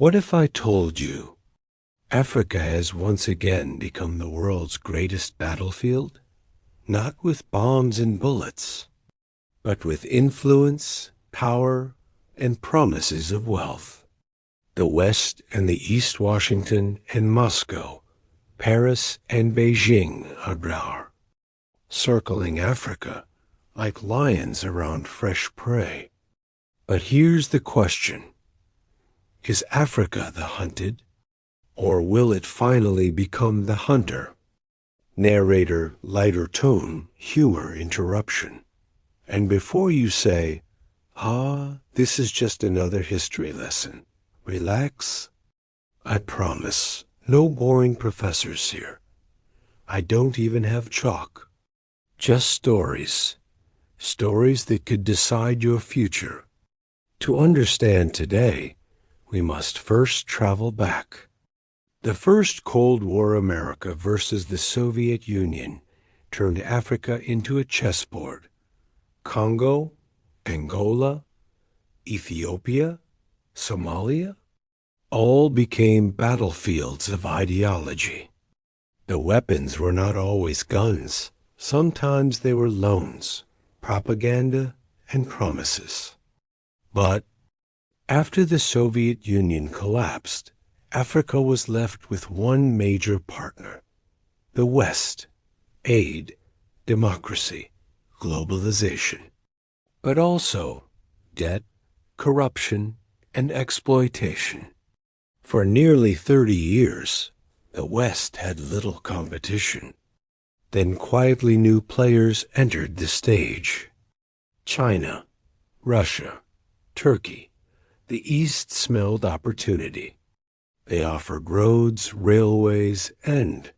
What if I told you Africa has once again become the world's greatest battlefield? Not with bombs and bullets, but with influence, power, and promises of wealth. The West and the East, Washington and Moscow, Paris and Beijing are circling Africa like lions around fresh prey. But here's the question. Is Africa the hunted, or will it finally become the hunter? Narrator, lighter tone, humor, interruption. And before you say, this is just another history lesson, relax. I promise, no boring professors here. I don't even have chalk. Just stories. Stories that could decide your future. To understand today, we must first travel back. The first Cold War America versus the Soviet Union turned Africa into a chessboard. Congo, Angola, Ethiopia, Somalia, all became battlefields of ideology. The weapons were not always guns. Sometimes they were loans, propaganda, and promises. But after the Soviet Union collapsed, Africa was left with one major partner, the West: aid, democracy, globalization, but also debt, corruption, and exploitation. For nearly 30 years, the West had little competition. Then quietly new players entered the stage. China, Russia, Turkey. The East smelled opportunity. They offered roads, railways, and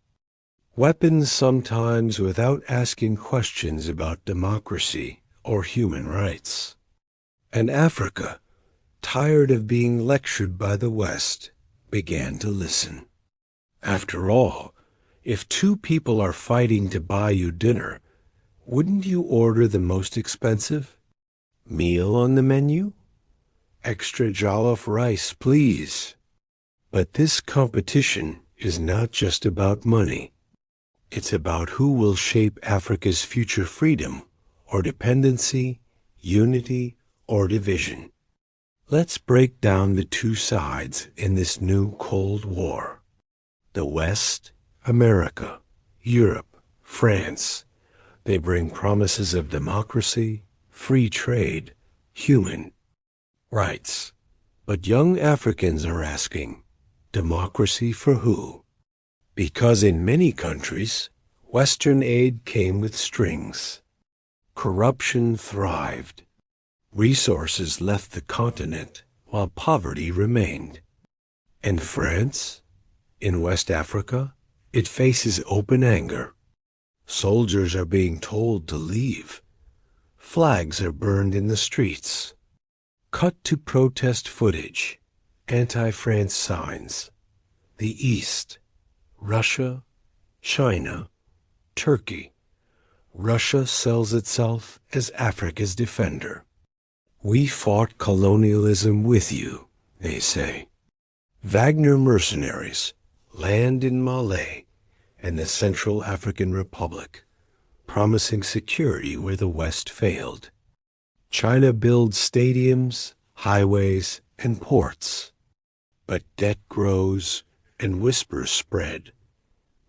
weapons, sometimes without asking questions about democracy or human rights. And Africa, tired of being lectured by the West, began to listen. After all, if two people are fighting to buy you dinner, wouldn't you order the most expensive? Meal on the menu? Extra jollof rice, please. But this competition is not just about money. It's about who will shape Africa's future freedom or dependency, unity or division. Let's break down the two sides in this new Cold War. The West, America, Europe, France. They bring promises of democracy, free trade, human rights. But young Africans are asking, democracy for who? Because in many countries, Western aid came with strings. Corruption thrived. Resources left the continent while poverty remained. And France, in West Africa, it faces open anger. Soldiers are being told to leave. Flags are burned in the streets. Cut to protest footage, anti-France signs. The East, Russia, China, Turkey. Russia sells itself as Africa's defender. We fought colonialism with you, they say. Wagner mercenaries land in Mali and the Central African Republic, promising security where the West failed. China builds stadiums, highways, and ports. But debt grows and whispers spread.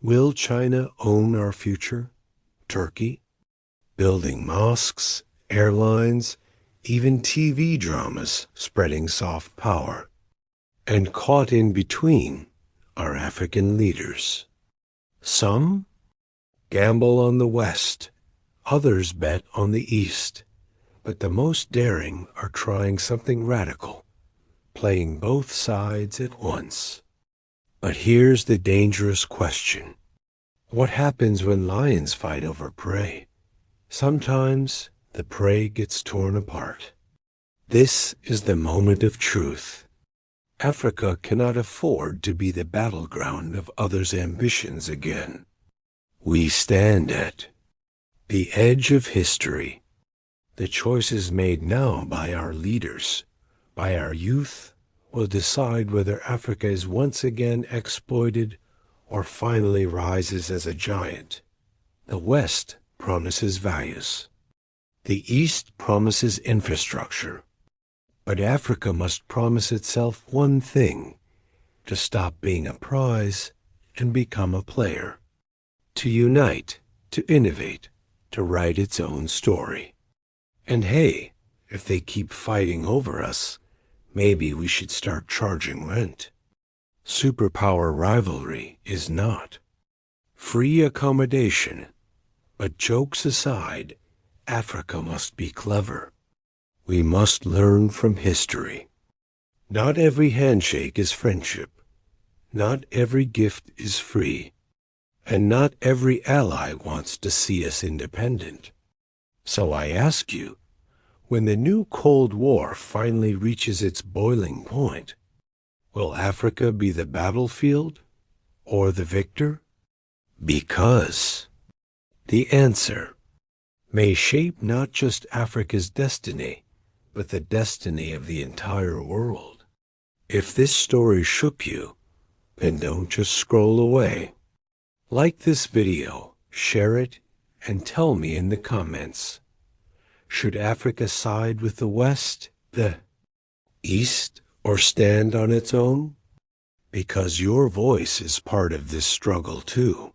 Will China own our future? Turkey? Building mosques, airlines, even TV dramas spreading soft power. And caught in between are African leaders. Some gamble on the West, others bet on the East. But the most daring are trying something radical, playing both sides at once. But here's the dangerous question. What happens when lions fight over prey? Sometimes the prey gets torn apart. This is the moment of truth. Africa cannot afford to be the battleground of others' ambitions again. We stand at the edge of history. The choices made now by our leaders, by our youth, will decide whether Africa is once again exploited or finally rises as a giant. The West promises values. The East promises infrastructure. But Africa must promise itself one thing: to stop being a prize and become a player. To unite, to innovate, to write its own story. And hey, if they keep fighting over us, maybe we should start charging rent. Superpower rivalry is not free accommodation. But jokes aside, Africa must be clever. We must learn from history. Not every handshake is friendship. Not every gift is free. And not every ally wants to see us independent. So I ask you, when the new Cold War finally reaches its boiling point, will Africa be the battlefield or the victor? Because the answer may shape not just Africa's destiny, but the destiny of the entire world. If this story shook you, then don't just scroll away. Like this video, share it, and tell me in the comments. Should Africa side with the West, the East, or stand on its own? Because your voice is part of this struggle too.